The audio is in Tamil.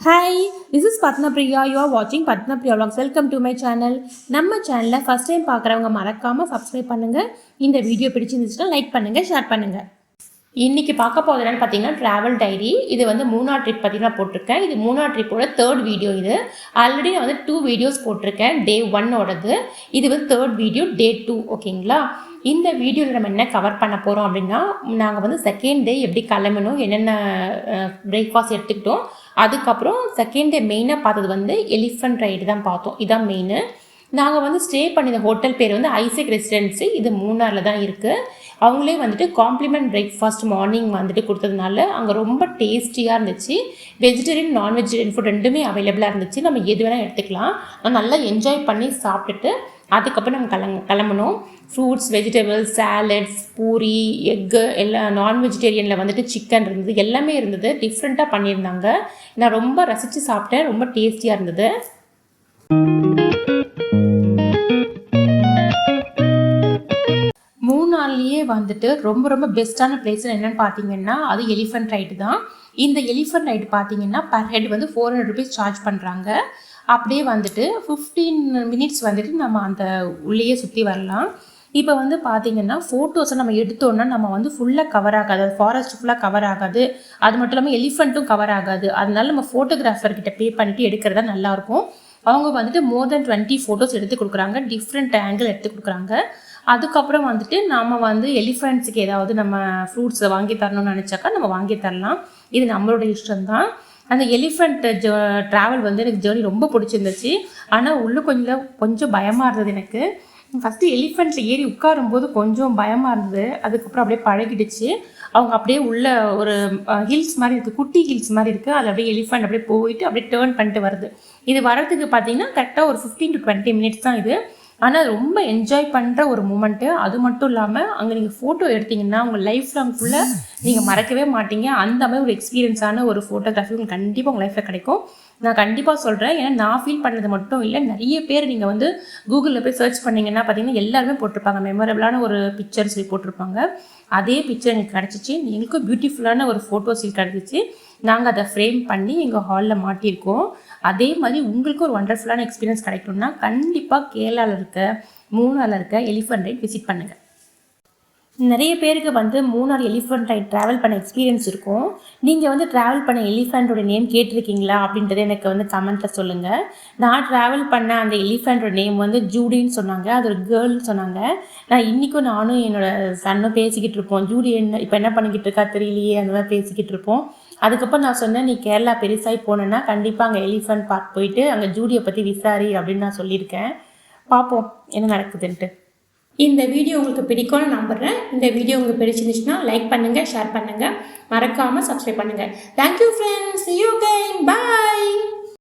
Hi, this is Padma Priya. You are watching Padma Priya Vlogs. Welcome to my channel. நம்ம சேனலை ஃபர்ஸ்ட் டைம் பார்க்குறவங்க மறக்காமல் சப்ஸ்கிரைப் பண்ணுங்கள். இந்த வீடியோ பிடிச்சிருந்துச்சுன்னா லைக் பண்ணுங்கள், ஷேர் பண்ணுங்கள். இன்றைக்கி பார்க்க போகிறது என்னென்னு பார்த்தீங்கன்னா ட்ராவல் டைரி. இது வந்து மூணார் ட்ரிப் பற்றி நான் போட்டிருக்கேன். இது மூணார் ட்ரிப்போட தேர்ட் வீடியோ. இது ஆல்ரெடி நான் வந்து 2 வீடியோஸ் போட்டிருக்கேன். டே 1ஓடது. இது வந்து தேர்ட் வீடியோ, டே 2. ஓகேங்களா? இந்த வீடியோவில் நம்ம என்ன கவர் பண்ண போகிறோம் அப்படின்னா, நாங்கள் வந்து செகண்ட் டே எப்படி கிளம்பணும், என்னென்ன பிரேக்ஃபாஸ்ட் எடுத்துக்கிட்டோம். அதுக்கப்புறம் செகண்ட் டே மெயினாக பார்த்தது வந்து எலிஃபண்ட் ரைடு தான் பார்த்தோம். இதுதான் மெயின். நாங்கள் வந்து ஸ்டே பண்ணின ஹோட்டல் பேர் வந்து ஐசக் ரெசிடென்சி. இது மூணாரில் தான் இருக்குது. அவங்களே வந்துட்டு காம்ப்ளிமெண்ட் பிரேக்ஃபாஸ்ட் மார்னிங் வந்துட்டு கொடுத்ததுனால அங்கே ரொம்ப டேஸ்டியாக இருந்துச்சு. வெஜிடேரியன் நான் வெஜிடேரியன் ஃபுட் ரெண்டுமே அவைலபிளாக இருந்துச்சு. நம்ம எது வேணால் எடுத்துக்கலாம். நல்லா என்ஜாய் பண்ணி சாப்பிட்டுட்டு அதுக்கப்புறம் நம்ம கிளம்பணும். Fruits, vegetables, salads, puri, egg எல்லாம் நான் வெஜிடேரியனில் வந்துட்டு சிக்கன் இருந்தது, எல்லாமே இருந்தது. டிஃப்ரெண்ட்டாக பண்ணியிருந்தாங்க. நான் ரொம்ப ரசித்து சாப்பிட்டேன். ரொம்ப டேஸ்டியாக இருந்தது. மூணார்லேயே வந்துட்டு ரொம்ப பெஸ்ட்டான பிளேஸ் என்னென்னு பார்த்தீங்கன்னா அது எலிஃபண்ட் ரைடு தான். இந்த எலிஃபண்ட் ரைடு பார்த்தீங்கன்னா பர் ஹெட் வந்து 400 rupees சார்ஜ் பண்ணுறாங்க. அப்படியே வந்துட்டு 15 minutes வந்துட்டு நம்ம அந்த உள்ளேயே சுற்றி வரலாம். இப்போ வந்து பார்த்திங்கன்னா ஃபோட்டோஸை நம்ம எடுத்தோன்னா நம்ம வந்து ஃபுல்லாக கவர் ஆகாது, அது ஃபாரஸ்ட் ஃபுல்லாக கவர் ஆகாது. அது மட்டும் இல்லாமல் எலிஃபண்ட்டும் கவர் ஆகாது. அதனால நம்ம ஃபோட்டோகிராஃபர்கிட்ட பே பண்ணிவிட்டு எடுக்கிறதா நல்லாயிருக்கும். அவங்க வந்துட்டு மோர் தென் 20 ஃபோட்டோஸ் எடுத்து கொடுக்குறாங்க. டிஃப்ரெண்ட் ஆங்கிள் எடுத்து கொடுக்குறாங்க. அதுக்கப்புறம் வந்துட்டு நம்ம வந்து எலிஃபண்ட்ஸுக்கு ஏதாவது நம்ம ஃப்ரூட்ஸை வாங்கி தரணும்னு நினச்சாக்கா நம்ம வாங்கி தரலாம். இது நம்மளோட இஷ்டம்தான். அந்த எலிஃபண்ட் ட்ராவல் வந்து எனக்கு ஜேர்னி ரொம்ப பிடிச்சிருந்துச்சு. ஆனால் உள்ளே கொஞ்சம் பயமாக இருந்தது எனக்கு. ஃபஸ்ட்டு எலிஃபண்ட்டில் ஏறி உட்காரும்போது கொஞ்சம் பயமாக இருந்தது. அதுக்கப்புறம் அப்படியே பழகிடுச்சு. அவங்க அப்படியே உள்ள ஒரு ஹில்ஸ் மாதிரி இருக்குது, குட்டி ஹில்ஸ் மாதிரி இருக்குது. அது அப்படியே எலிஃபண்ட் அப்படியே போயிட்டு அப்படியே டேர்ன் பண்ணிட்டு வருது. இது வரதுக்கு பார்த்தீங்கன்னா கரெக்டாக ஒரு 15 to 20 minutes தான் இது. ஆனால் ரொம்ப என்ஜாய் பண்ணுற ஒரு மூமெண்ட்டு. அது மட்டும் இல்லாமல் அங்கே நீங்கள் ஃபோட்டோ எடுத்திங்கன்னா உங்கள் லைஃப் லாங் ஃபுல்லாக நீங்கள் மறக்கவே மாட்டீங்க. அந்த மாதிரி ஒரு எக்ஸ்பீரியன்ஸான ஒரு ஃபோட்டோகிராஃபி உங்களுக்கு கண்டிப்பாக உங்கள் லைஃப்பில் கிடைக்கும். நான் கண்டிப்பாக சொல்கிறேன். ஏன்னா நான் ஃபீல் பண்ணது மட்டும் இல்லை, நிறைய பேர் நீங்கள் வந்து கூகுளில் போய் சர்ச் பண்ணிங்கன்னா பார்த்தீங்கன்னா எல்லாருமே போட்டிருப்பாங்க. மெமரபிளான ஒரு பிக்சர் சொல்லி போட்டிருப்பாங்க. அதே பிக்சர் எனக்கு கிடச்சிச்சு. எங்களுக்கும் பியூட்டிஃபுல்லான ஒரு ஃபோட்டோஸ் கிடச்சிச்சு. நாங்கள் அதை ஃப்ரேம் பண்ணி எங்கள் ஹாலில் மாட்டியிருக்கோம். அதே மாதிரி உங்களுக்கு ஒரு ஒண்டர்ஃபுல்லான எக்ஸ்பீரியன்ஸ் கிடைக்கணும்னா கண்டிப்பாக கேரளாவில் இருக்க, மூணாரில் இருக்க எலிஃபண்ட் ரைட் விசிட் பண்ணுங்கள். நிறைய பேருக்கு வந்து மூணார் எலிஃபண்ட் ரைட் ட்ராவல் பண்ண எக்ஸ்பீரியன்ஸ் இருக்கும். நீங்கள் வந்து ட்ராவல் பண்ண எலிஃபண்ட்டோட நேம் கேட்டிருக்கீங்களா அப்படின்றத எனக்கு வந்து கமெண்ட்டில் சொல்லுங்கள். நான் ட்ராவல் பண்ண அந்த எலிஃபண்ட்டோட நேம் வந்து ஜூடின்னு சொன்னாங்க. அது ஒரு கேர்ள்னு சொன்னாங்க. இன்றைக்கும் நானும் என்னோடய சன்னும் பேசிக்கிட்டு இருப்போம். ஜூடி இப்போ என்ன பண்ணிக்கிட்டு இருக்கா தெரியலையே, அந்த மாதிரி பேசிக்கிட்டு இருப்போம். அதுக்கப்புறம் நான் சொன்னேன், நீ கேரளா பெருசாகி போனேன்னா கண்டிப்பாக அங்கே எலிஃபண்ட் பார்க் போயிட்டு அங்கே ஜூடியை பற்றி விசாரி அப்படின்னு நான் சொல்லியிருக்கேன். பார்ப்போம் என்ன நடக்குதுன்ட்டு. இந்த வீடியோ உங்களுக்கு பிடிக்கும்னு நம்புகிறேன். இந்த வீடியோ உங்களுக்கு பிடிச்சிருந்துச்சுன்னா லைக் பண்ணுங்கள், ஷேர் பண்ணுங்கள், மறக்காமல் சப்ஸ்கிரைப் பண்ணுங்கள். Thank you friends. See you again. Bye.